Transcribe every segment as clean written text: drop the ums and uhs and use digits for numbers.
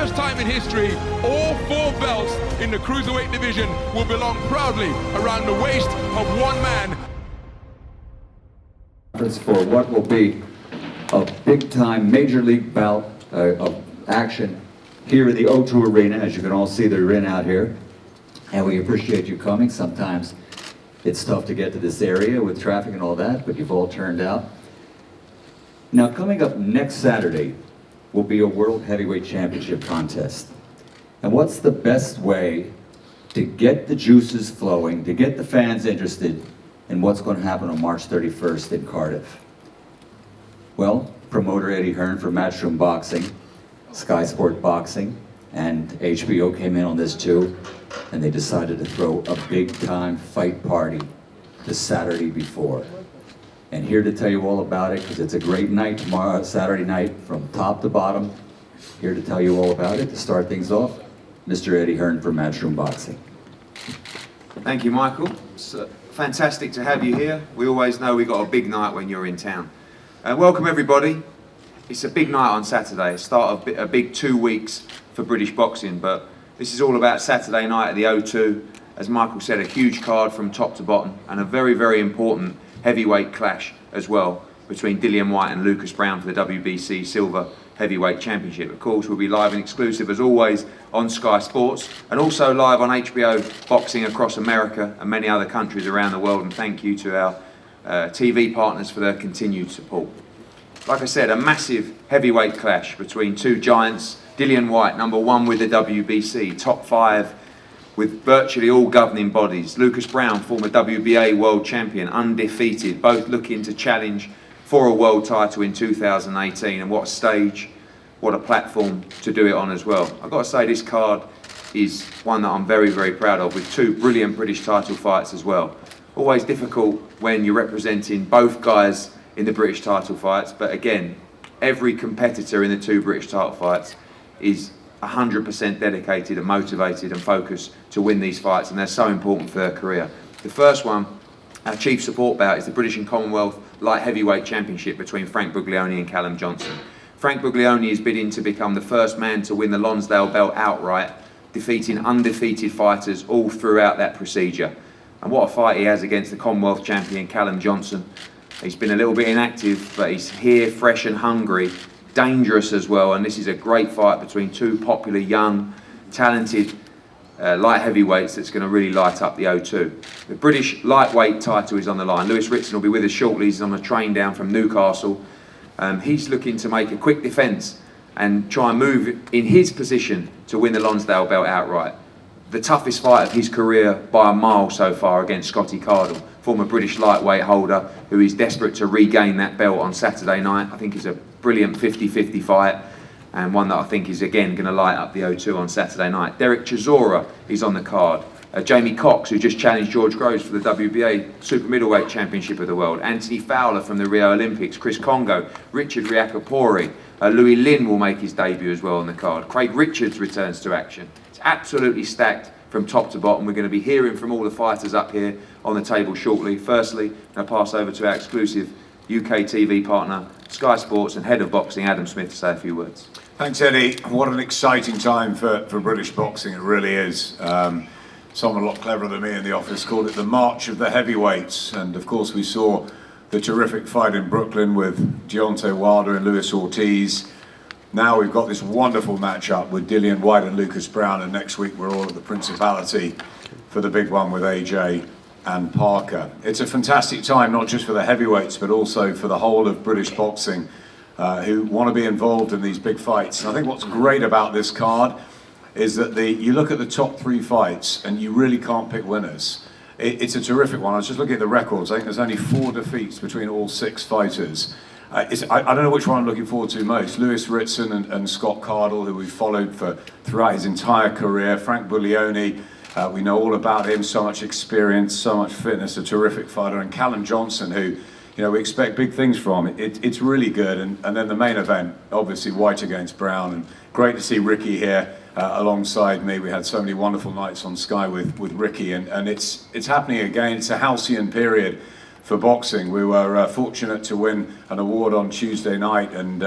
first time in history, all 4 belts in the cruiserweight division will belong proudly around the waist of one man. For what will be a big-time major league bout of action here in the O2 Arena. As you can all see, they're in out here, and we appreciate you coming. Sometimes it's tough to get to this area with traffic and all that, but you've all turned out. Now, coming up next Saturday will be a World Heavyweight Championship contest. And what's the best way to get the juices flowing, to get the fans interested in what's going to happen on March 31st in Cardiff? Well, promoter Eddie Hearn from Matchroom Boxing, Sky Sport Boxing, and HBO came in on this too, and they decided to throw a big-time fight party the Saturday before. And here to tell you all about it, because it's a great night tomorrow, Saturday night, from top to bottom. Here to tell you all about it, to start things off, Mr. Eddie Hearn from Matchroom Boxing. Thank you, Michael. It's fantastic to have you here. We always know we've got a big night when you're in town. Welcome everybody. It's a big night on Saturday, start of a big 2 weeks for British boxing, but this is all about Saturday night at the O2. As Michael said, a huge card from top to bottom, and a very, very important heavyweight clash as well between Dillian White and Lucas Browne for the WBC Silver Heavyweight Championship. Of course, we'll be live and exclusive as always on Sky Sports, and also live on HBO Boxing across America and many other countries around the world. And thank you to our TV partners for their continued support. Like I said, a massive heavyweight clash between 2 giants. Dillian White, #1 with the WBC, top 5 with virtually all governing bodies. Lucas Browne, former WBA world champion, undefeated, both looking to challenge for a world title in 2018. And what a stage, what a platform to do it on as well. I've got to say, this card is one that I'm very, very proud of, with 2 brilliant British title fights as well. Always difficult when you're representing both guys in the British title fights, but again, every competitor in the 2 British title fights is 100% dedicated and motivated and focused to win these fights, and they're so important for their career. The first one, our chief support bout, is the British and Commonwealth Light Heavyweight Championship between Frank Buglioni and Callum Johnson. Frank Buglioni is bidding to become the first man to win the Lonsdale belt outright, defeating undefeated fighters all throughout that procedure. And what a fight he has against the Commonwealth champion Callum Johnson. He's been a little bit inactive, but he's here, fresh and hungry, dangerous as well, and this is a great fight between 2 popular, young, talented light heavyweights that's going to really light up the O2. The British lightweight title is on the line. Lewis Ritson will be with us shortly. He's on a train down from Newcastle. He's looking to make a quick defence and try and move in his position to win the Lonsdale belt outright. The toughest fight of his career by a mile so far against Scotty Cardle, former British lightweight holder, who is desperate to regain that belt on Saturday night. I think it's a brilliant 50-50 fight, and one that I think is again going to light up the O2 on Saturday night. Derek Chisora is on the card. Jamie Cox, who just challenged George Groves for the WBA Super Middleweight Championship of the World. Anthony Fowler from the Rio Olympics. Chris Congo. Richard Riakapori. Louis Lin will make his debut as well on the card. Craig Richards returns to action. It's absolutely stacked from top to bottom. We're going to be hearing from all the fighters up here on the table shortly. Firstly, I'll pass over to our exclusive UK TV partner, Sky Sports, and head of boxing, Adam Smith, to say a few words. Thanks, Eddie. What an exciting time for British boxing, it really is. Someone a lot cleverer than me in the office called it the March of the Heavyweights, and of course we saw the terrific fight in Brooklyn with Deontay Wilder and Luis Ortiz. Now we've got this wonderful matchup with Dillian White and Lucas Browne, and next week we're all at the Principality for the big one with AJ and Parker. It's a fantastic time, not just for the heavyweights, but also for the whole of British boxing who want to be involved in these big fights. And I think what's great about this card is that you look at the top 3 fights and you really can't pick winners. It's a terrific one. I was just looking at the records. I think there's only 4 defeats between all 6 fighters. I don't know which one I'm looking forward to most. Lewis Ritson and Scott Cardle, who we've followed throughout his entire career. Frank Buglioni, we know all about him, so much experience, so much fitness, a terrific fighter. And Callum Johnson, who we expect big things from. It's really good. And then the main event, obviously White against Browne. And great to see Ricky here alongside me. We had so many wonderful nights on Sky with Ricky. And it's happening again. It's a halcyon period for boxing. We were fortunate to win an award on Tuesday night, and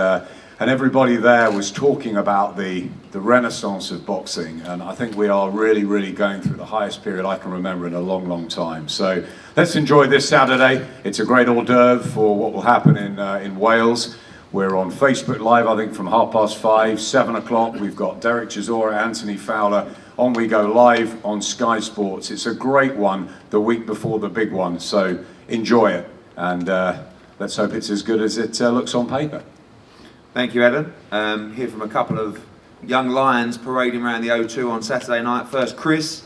and everybody there was talking about the renaissance of boxing, and I think we are really, really going through the highest period I can remember in a long, long time. So let's enjoy this Saturday. It's a great hors d'oeuvre for what will happen in Wales. We're on Facebook Live, I think, from 5:30, 7 o'clock. We've got Derek Chisora, Anthony Fowler. On we go live on Sky Sports. It's a great one the week before the big one, so enjoy it, and let's hope it's as good as it looks on paper. Thank you, Adam. Hear from a couple of young lions parading around the O2 on Saturday night. First, Chris,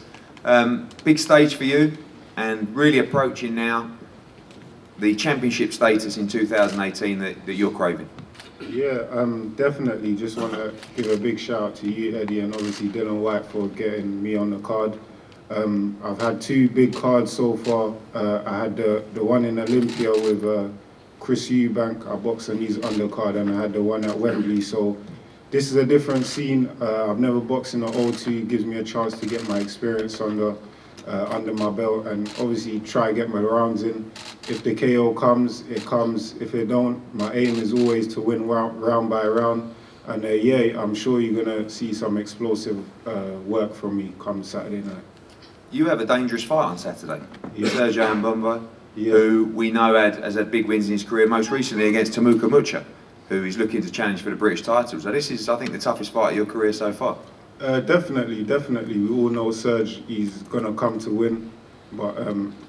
big stage for you, and really approaching now the championship status in 2018 that you're craving. Yeah, definitely. Just want to give a big shout out to you, Eddie, and obviously DILLIAN WHYTE for getting me on the card. I've had 2 big cards so far. I had the one in Olympia with Chris Eubank. I boxed on his undercard, and I had the one at Wembley. So this is a different scene. I've never boxed in the O2. It gives me a chance to get my experience under my belt, and obviously try to get my rounds in. If the KO comes, it comes. If it don't, my aim is always to win round by round. And yeah, I'm sure you're gonna see some explosive work from me come Saturday night. You have a dangerous fight on Saturday. Yeah. Sergio Mbombo, Yeah. who we know has had big wins in his career, most recently against Temuka Mucha, who is looking to challenge for the British title. So this is, I think, the toughest fight of your career so far. Definitely. We all know Serge, he's gonna come to win. But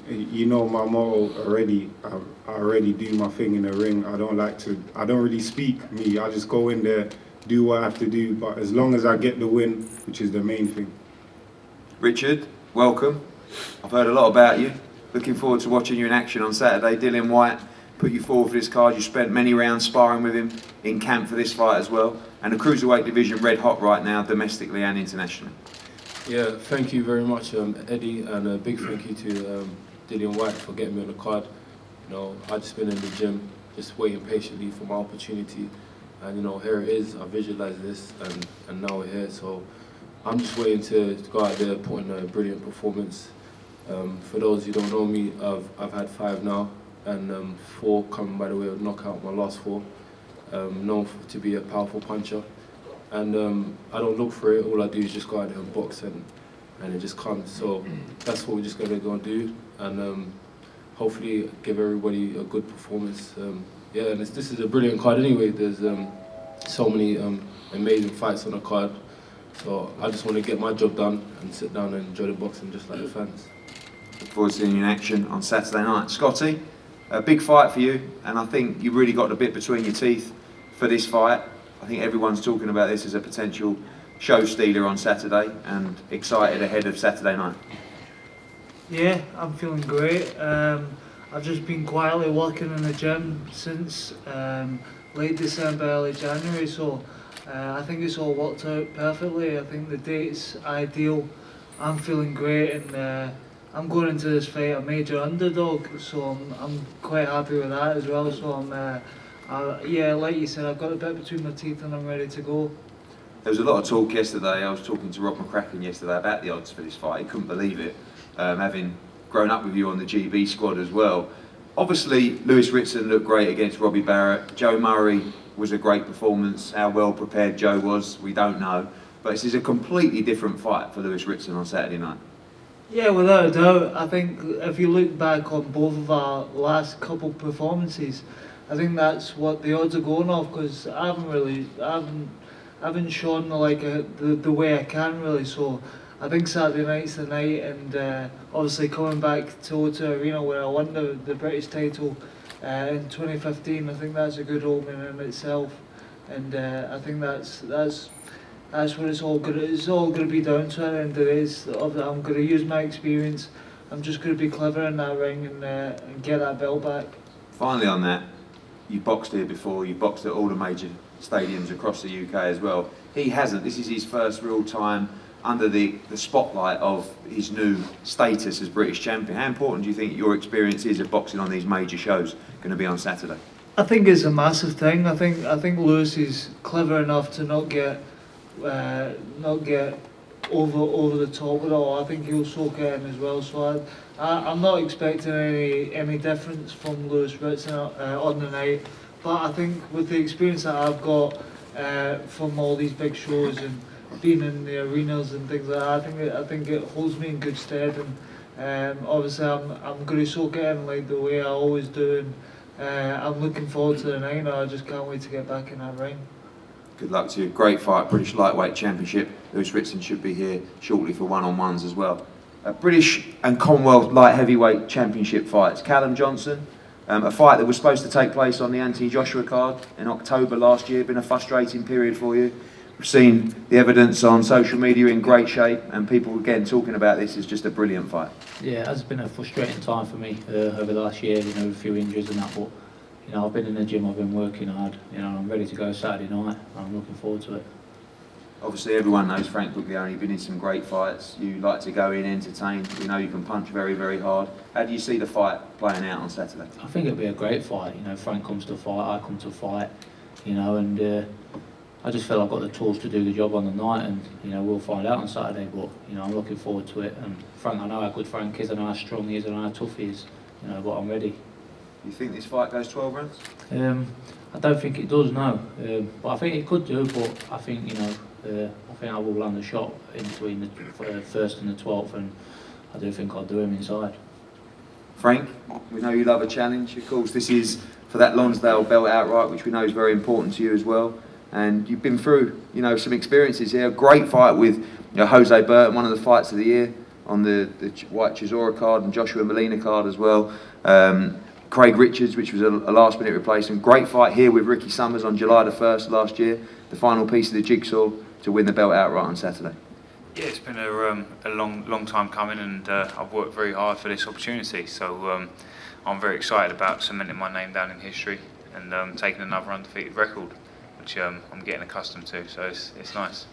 you know my motto already. I already do my thing in the ring. I don't really speak me. I just go in there, do what I have to do. But as long as I get the win, which is the main thing. Richard, welcome. I've heard a lot about you. Looking forward to watching you in action on Saturday. DILLIAN WHYTE put you forward for this card. You spent many rounds sparring with him in camp for this fight as well. And the cruiserweight division red hot right now, domestically and internationally. Yeah, thank you very much, Eddie, and a big thank you to DILLIAN WHYTE for getting me on the card. You know, I've just been in the gym, just waiting patiently for my opportunity, and you know, here it is. I visualized this, and now we're here. So I'm just waiting to go out there, put in a brilliant performance. For those who don't know me, I've had 5 now, and 4 coming by the way of knockout. My last 4, known to be a powerful puncher. And I don't look for it. All I do is just go out there and box, and it just comes. So that's what we're just gonna go and do, and hopefully give everybody a good performance. Yeah, and this is a brilliant card anyway. There's so many amazing fights on the card. So I just want to get my job done and sit down and enjoy the boxing just like the fans. Look forward to seeing you in action on Saturday night. Scotty, a big fight for you, and I think you've really got the bit between your teeth for this fight. I think everyone's talking about this as a potential show stealer on Saturday, and excited ahead of Saturday night. Yeah, I'm feeling great. I've just been quietly working in the gym since late December, early January, so I think it's all worked out perfectly. I think the date's ideal. I'm feeling great, and I'm going into this fight a major underdog, so I'm quite happy with that as well. So yeah, like you said, I've got a bit between my teeth and I'm ready to go. There was a lot of talk yesterday. I was talking to Rob McCracken yesterday about the odds for this fight. He couldn't believe it, having grown up with you on the GB squad as well. Obviously, Lewis Ritson looked great against Robbie Barrett. Joe Murray was a great performance. How well prepared Joe was, we don't know. But this is a completely different fight for Lewis Ritson on Saturday night. Yeah, without a doubt. I think if you look back on both of our last couple performances, I think that's what the odds are going off, because I haven't shown like the way I can really. So I think Saturday night's the night, and obviously coming back to O2 Arena where I won the British title in 2015, I think that's a good omen in itself, and I think that's what it's all going to be down to at the end of the day. I'm going to use my experience. I'm just going to be clever in that ring and get that belt back. Finally on that, you boxed here before, you boxed at all the major stadiums across the UK as well. He hasn't. This is his first real time under the spotlight of his new status as British champion. How important do you think your experience is of boxing on these major shows going to be on Saturday? I think it's a massive thing. I think Lewis is clever enough to not get over the top with it all. I think he'll soak it in as well. So I'm not expecting any difference from Lewis Ritson on the night. But I think with the experience that I've got, from all these big shows and being in the arenas and things like that. I think it holds me in good stead, and obviously I'm going to soak it in like the way I always do, and I'm looking forward to the night. I just can't wait to get back in that ring. Good luck to you. Great fight, British Lightweight Championship. Lewis Ritson should be here shortly for one-on-ones as well. British and Commonwealth Light Heavyweight Championship fights. Callum Johnson, a fight that was supposed to take place on the Anthony Joshua card in October last year. Been a frustrating period for you. We've seen the evidence on social media in great shape, and people again talking about this as just a brilliant fight. Yeah, it has been a frustrating time for me over the last year, a few injuries and that, but I've been in the gym, I've been working hard, I'm ready to go Saturday night, I'm looking forward to it. Obviously everyone knows Frank Buglione, you've been in some great fights, you like to go in, entertain, you can punch very, very hard. How do you see the fight playing out on Saturday? I think it'll be a great fight, Frank comes to fight, I come to fight, and I just feel I've got the tools to do the job on the night, and we'll find out on Saturday, but I'm looking forward to it, and Frank, I know how good Frank is, I know how strong he is, I know how tough he is, but I'm ready. You think this fight goes 12 rounds? I don't think it does, no. But I think it could do. But I think I think I will land a shot in between the first and the 12th, and I do think I'll do him inside. Frank, we know you love a challenge. Of course, this is for that Lonsdale belt outright, which we know is very important to you as well. And you've been through, some experiences here. A great fight with Jose Burton, one of the fights of the year on the White Chisora card, and Joshua Molina card as well. Craig Richards, which was a last-minute replacement. Great fight here with Ricky Summers on July the 1st last year. The final piece of the jigsaw to win the belt outright on Saturday. Yeah, it's been a long time coming, and I've worked very hard for this opportunity. So I'm very excited about cementing my name down in history and taking another undefeated record, which I'm getting accustomed to. So it's nice.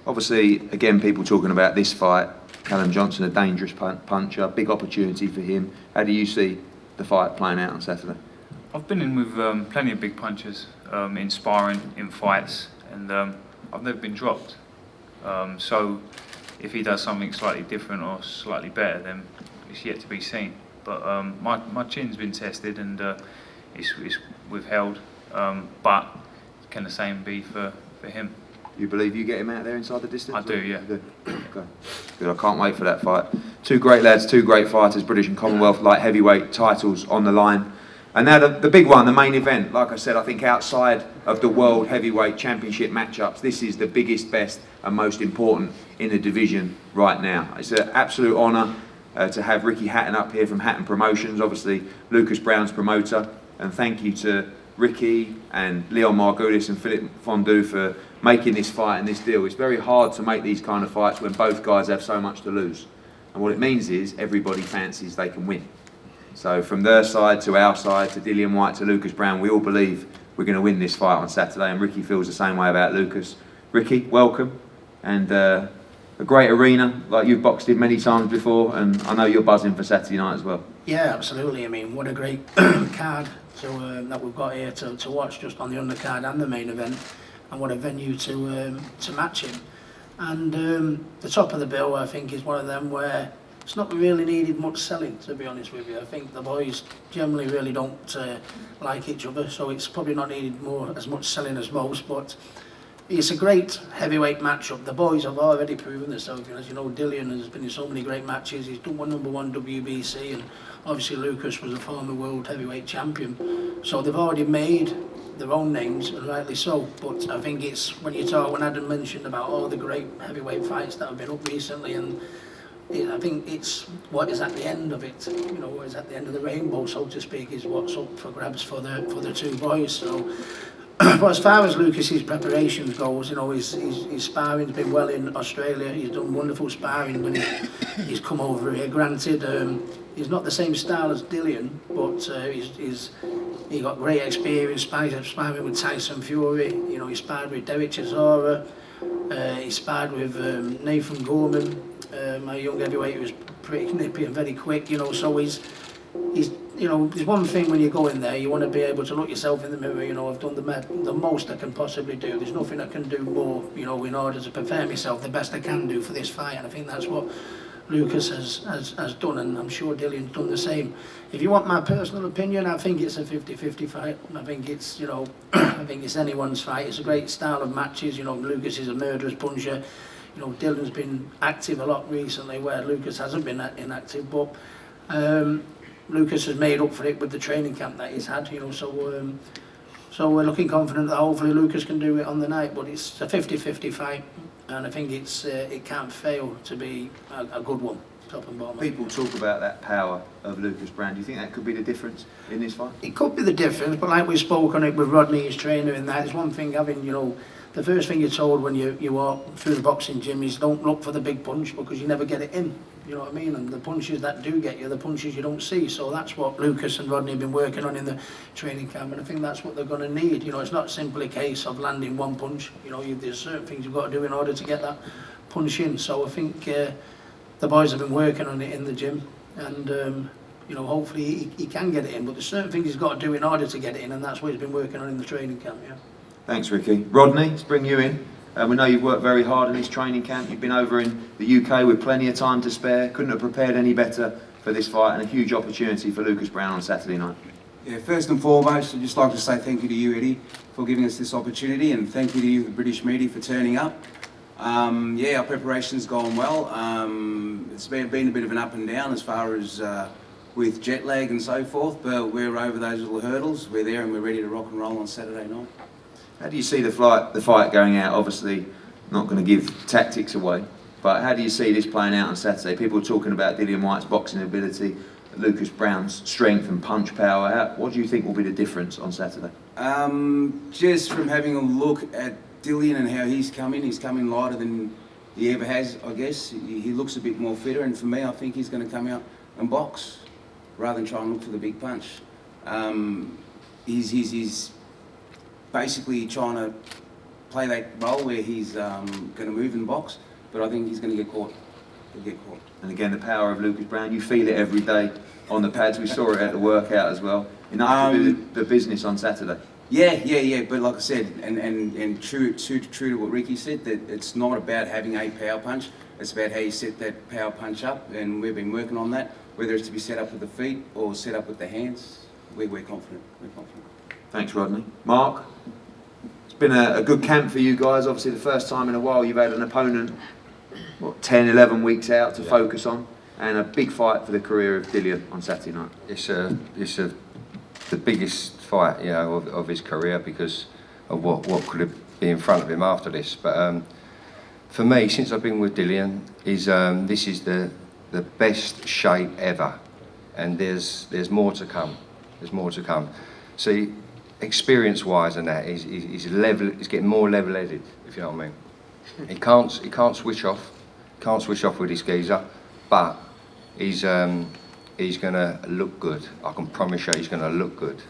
Obviously, again, people talking about this fight. Callum Johnson, a dangerous puncher, big opportunity for him. How do you see the fight playing out on Saturday? I've been in with plenty of big punchers in sparring, in fights, and I've never been dropped. So if he does something slightly different or slightly better, then it's yet to be seen. But my chin's been tested and it's withheld. But can the same be for him? You believe you get him out there inside the distance? I do, yeah. Okay. Good. I can't wait for that fight. Two great lads, two great fighters, British and Commonwealth light heavyweight titles on the line. And now the big one, the main event. Like I said, I think outside of the World Heavyweight Championship matchups, this is the biggest, best and most important in the division right now. It's an absolute honour to have Ricky Hatton up here from Hatton Promotions, obviously Lucas Browne's promoter. And thank you to Ricky and Leon Margulis and Philip Fondue for making this fight and this deal. It's very hard to make these kind of fights when both guys have so much to lose. And what it means is everybody fancies they can win. So from their side to our side to DILLIAN WHYTE to Lucas Browne, we all believe we're going to win this fight on Saturday, and Ricky feels the same way about Lucas. Ricky, welcome. And a great arena, like you've boxed in many times before, and I know you're buzzing for Saturday night as well. Yeah, absolutely. I mean, what a great card that we've got here to watch, just on the undercard and the main event, and what a venue to match him. And the top of the bill, I think, is one of them where it's not really needed much selling, to be honest with you. I think the boys generally really don't like each other, so it's probably not needed as much selling as most, but it's a great heavyweight matchup. The boys have already proven themselves. As you know, Dillian has been in so many great matches. He's done #1 WBC, and obviously Lucas was a former world heavyweight champion. So they've already made their own names, and rightly so. But I think it's when Adam mentioned about all the great heavyweight fights that have been up recently, and I think it's what is at the end of it, what is at the end of the rainbow, so to speak, is what's up for grabs for the two boys. So, but as far as Lucas's preparations goes, his sparring's been well in Australia. He's done wonderful sparring when he's come over here. Granted, he's not the same style as Dillian, but he got great experience sparring with Tyson Fury. He sparred with Derek Chisora. He sparred with Nathan Gorman, my young heavyweight, who was pretty nippy and very quick. So he's there's one thing when you go in there, you want to be able to look yourself in the mirror. I've done the most I can possibly do. There's nothing I can do more, in order to prepare myself the best I can do for this fight. And I think that's what Lucas has done, and I'm sure Dillian's done the same. If you want my personal opinion, I think it's a 50-50 fight. I think it's, you know, I think it's anyone's fight. It's a great style of matches. You know, Lucas is a murderous puncher. You know, Dillian's been active a lot recently, where Lucas hasn't been inactive, but Lucas has made up for it with the training camp that he's had, you know, so we're looking confident that hopefully Lucas can do it on the night, but it's a 50-50 fight, and I think it can't fail to be a good one, top and bottom. People talk about that power of Lucas Browne. Do you think that could be the difference in this fight? It could be the difference, but like we spoke on it with Rodney, his trainer, and that is one thing having, you know, the first thing you're told when you walk through the boxing gym is don't look for the big punch, because you never get it in. You know what I mean? And the punches that do get you, the punches you don't see. So that's what Lucas and Rodney have been working on in the training camp, and I think that's what they're going to need. You know, it's not simply a case of landing one punch. You know, there's certain things you've got to do in order to get that punch in. So I think the boys have been working on it in the gym, and you know, hopefully he can get it in. But there's certain things he's got to do in order to get it in, and that's what he's been working on in the training camp. Yeah. Thanks, Ricky. Rodney, let's bring you in. We know you've worked very hard in this training camp. You've been over in the UK with plenty of time to spare. Couldn't have prepared any better for this fight, and a huge opportunity for Lucas Browne on Saturday night. Yeah, first and foremost, I'd just like to say thank you to you, Eddie, for giving us this opportunity, and thank you to you, the British media, for turning up. Yeah, our preparation's gone well. It's been a bit of an up and down as far as with jet lag and so forth, but we're over those little hurdles. We're there and we're ready to rock and roll on Saturday night. How do you see the fight going out? Obviously, not going to give tactics away, but how do you see this playing out on Saturday? People are talking about Dillian White's boxing ability, Lucas Browne's strength and punch power. What do you think will be the difference on Saturday? Just from having a look at Dillian and how he's coming lighter than he ever has, I guess. He looks a bit more fitter, and for me, I think he's going to come out and box rather than try and look for the big punch. He's basically trying to play that role where he's going to move and box, but I think he's going to get caught. He'll get caught. And again, the power of Lucas Browne, you feel it every day on the pads. We saw it at the workout as well. Enough to do the business on Saturday. Yeah. But like I said, and true to what Ricky said, that it's not about having a power punch. It's about how you set that power punch up, and we've been working on that. Whether it's to be set up with the feet or set up with the hands, we're confident. We're confident. Thanks, Rodney. Mark, it's been a good camp for you guys. Obviously, the first time in a while you've had an opponent, 10, 11 weeks out to focus on, and a big fight for the career of Dillian on Saturday night. It's the biggest fight, you know, of his career, because of what could have been in front of him after this. But for me, since I've been with Dillian, this is the best shape ever, and there's more to come. There's more to come. See, experience-wise and that, he's getting more level-headed, if you know what I mean. He can't switch off. Can't switch off with his geezer, but he's gonna look good. I can promise you, he's gonna look good,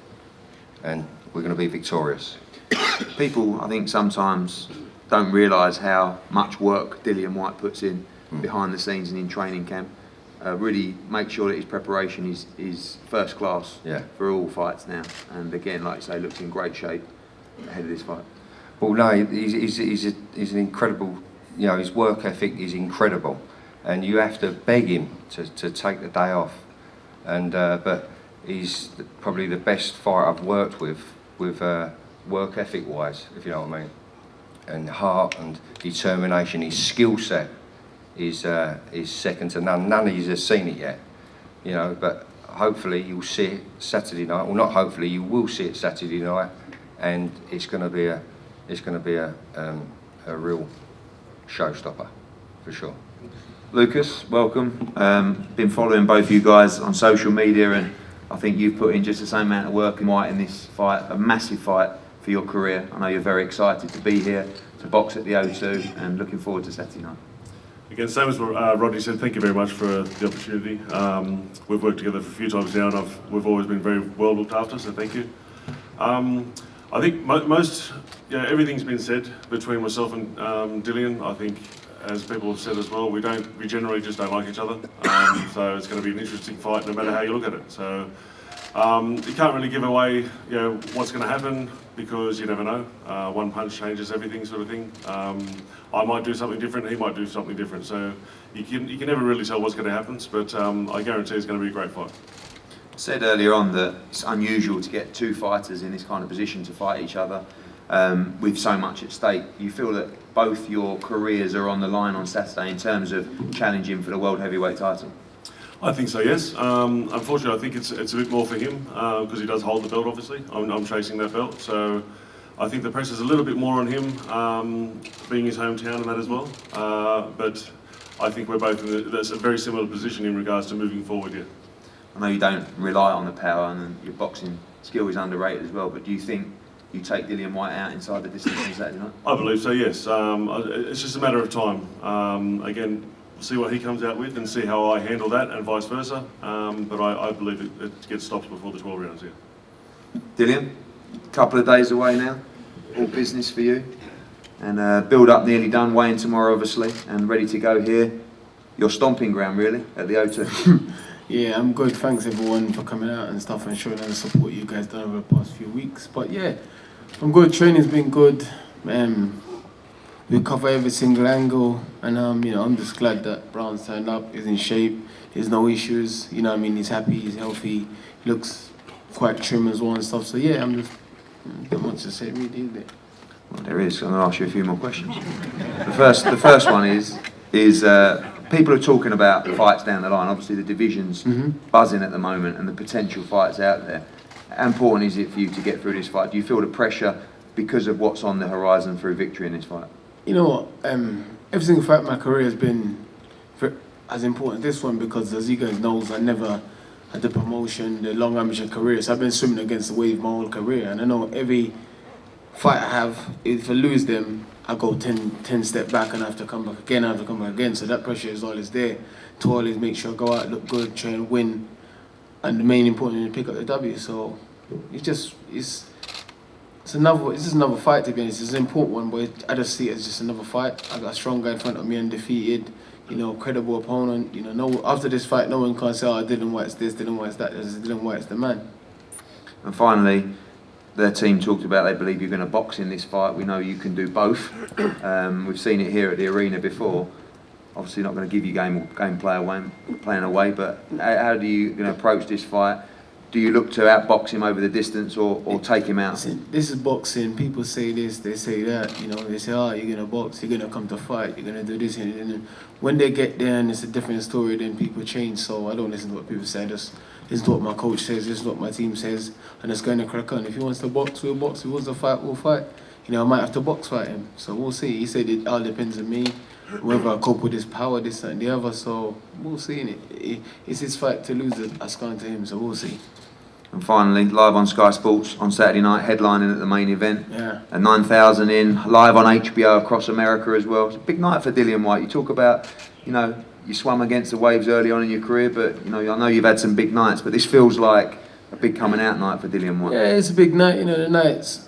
and we're gonna be victorious. People, I think, sometimes don't realise how much work Dillian White puts in behind the scenes and in training camp. Really make sure that his preparation is first class for all fights now. And again, like you say, looks in great shape ahead of this fight. Well, no, he's an incredible, you know, his work ethic is incredible, and you have to beg him to take the day off. And but he's probably the best fighter I've worked with work ethic wise, if you know what I mean, and heart and determination. His skill set is second to none. None of you has seen it yet, you know. But hopefully you'll see it Saturday night. Well, not hopefully, you will see it Saturday night, and it's going to be a real showstopper for sure. Lucas, welcome. Been following both you guys on social media, and I think you've put in just the same amount of work in White in this fight, a massive fight for your career. I know you're very excited to be here to box at the O2, and looking forward to Saturday night. Again, same as what Rodney said, thank you very much for the opportunity. We've worked together for a few times now, and we've always been very well looked after, so thank you. I think everything's been said between myself and Dillian. I think, as people have said as well, we generally just don't like each other. So it's going to be an interesting fight no matter how you look at it. So You can't really give away, you know, what's going to happen because you never know. One punch changes everything, sort of thing. I might do something different, he might do something different. So you can never really tell what's going to happen. But I guarantee it's going to be a great fight. I said earlier on that it's unusual to get two fighters in this kind of position to fight each other with so much at stake. You feel that both your careers are on the line on Saturday in terms of challenging for the world heavyweight title? I think so, yes. Unfortunately, I think it's a bit more for him because he does hold the belt, obviously. I'm chasing that belt, so I think the pressure's a little bit more on him, being his hometown and that as well. But I think we're both that's a very similar position in regards to moving forward here. I know you don't rely on the power and your boxing skill is underrated as well, but do you think you take Dillian White out inside the distance on Saturday night? I believe so, yes. It's just a matter of time. Again, see what he comes out with and see how I handle that and vice versa. But I believe it gets stopped before the 12 rounds here. Dillian, a couple of days away now, all business for you. And build up nearly done, weighing tomorrow obviously, and ready to go here. Your stomping ground really, at the O2. Yeah, I'm good. Thanks everyone for coming out and stuff and showing the support you guys done over the past few weeks. But yeah, I'm good. Training's been good. We cover every single angle, and you know, I'm just glad that Browne's turned up. He's in shape. There's no issues. You know what I mean? He's happy. He's healthy. He looks quite trim as well and stuff. So yeah, I'm just not much to say really, is there? Well, there is. I'm going to ask you a few more questions. The first one is people are talking about fights down the line. Obviously, the division's buzzing at the moment, and the potential fights out there. How important is it for you to get through this fight? Do you feel the pressure because of what's on the horizon for a victory in this fight? You know what? Every single fight in my career has been as important as this one because, as you guys know, I never had the promotion, the long amateur career. So I've been swimming against the wave my whole career, and I know every fight I have, if I lose them, I go 10 step back and I have to come back again, So that pressure is always there to always make sure I go out, look good, try and win. And the main important is to pick up the W. So it's just another fight, to be honest. It's an important one, but I just see it as just another fight. I got a strong guy in front of me, undefeated, you know, credible opponent. You know, after this fight, no one can say, oh, Dillian White's this, Dillian White's that. Dillian White's the man. And finally, their team talked about they believe you're going to box in this fight. We know you can do both. We've seen it here at the arena before. Obviously not going to give you game playing away, but how do you going to approach this fight? Do you look to outbox him over the distance or take him out? Listen, this is boxing. People say this, they say that. You know, they say, oh, you're going to box, you're going to come to fight, you're going to do this. And when they get there and it's a different story, then people change. So I don't listen to what people say. Just listen to what my coach says, this is what my team says, and it's going to crack on. If he wants to box, we'll box. If he wants to fight, we'll fight. You know, I might have to box fight him. So we'll see. He said it all depends on me, whether I cope with his power, this and the other. So we'll see. It's his fight to lose it. That's going to him. So we'll see. And finally, live on Sky Sports on Saturday night, headlining at the main event. Yeah. And 9,000 in, live on HBO across America as well. It's a big night for Dillian White. You talk about, you know, you swam against the waves early on in your career, but, you know, I know you've had some big nights, but this feels like a big coming out night for Dillian White. Yeah, it's a big night. You know, the night's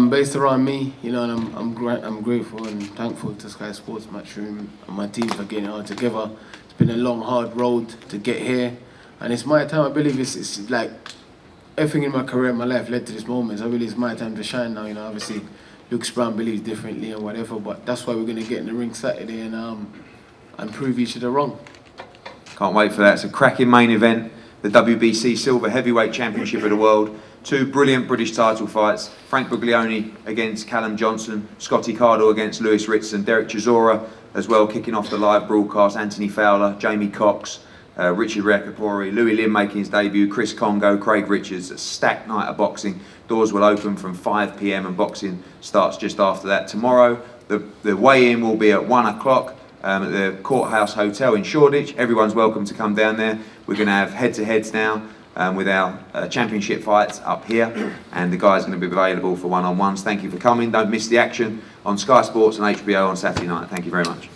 based around me, you know, and I'm grateful and thankful to Sky Sports, Matchroom, and my team for getting it all together. It's been a long, hard road to get here, and it's my time. I believe it's like everything in my career, my life led to this moment. So I believe it's my time to shine now. You know, obviously, Browne believes differently and whatever, but that's why we're going to get in the ring Saturday and prove each other wrong. Can't wait for that. It's a cracking main event, the WBC Silver Heavyweight Championship of the World. Two brilliant British title fights. Frank Buglioni against Callum Johnson, Scotty Cardle against Lewis Ritson, Derek Chisora as well, kicking off the live broadcast, Anthony Fowler, Jamie Cox, Richard Rekapori, Louis Lim making his debut, Chris Congo, Craig Richards. A stacked night of boxing. Doors will open from 5 p.m. and boxing starts just after that. Tomorrow, the weigh-in will be at 1 o'clock. At the Courthouse Hotel in Shoreditch. Everyone's welcome to come down there. We're going to have head-to-heads now with our championship fights up here, and the guys are going to be available for one-on-ones. Thank you for coming. Don't miss the action on Sky Sports and HBO on Saturday night. Thank you very much.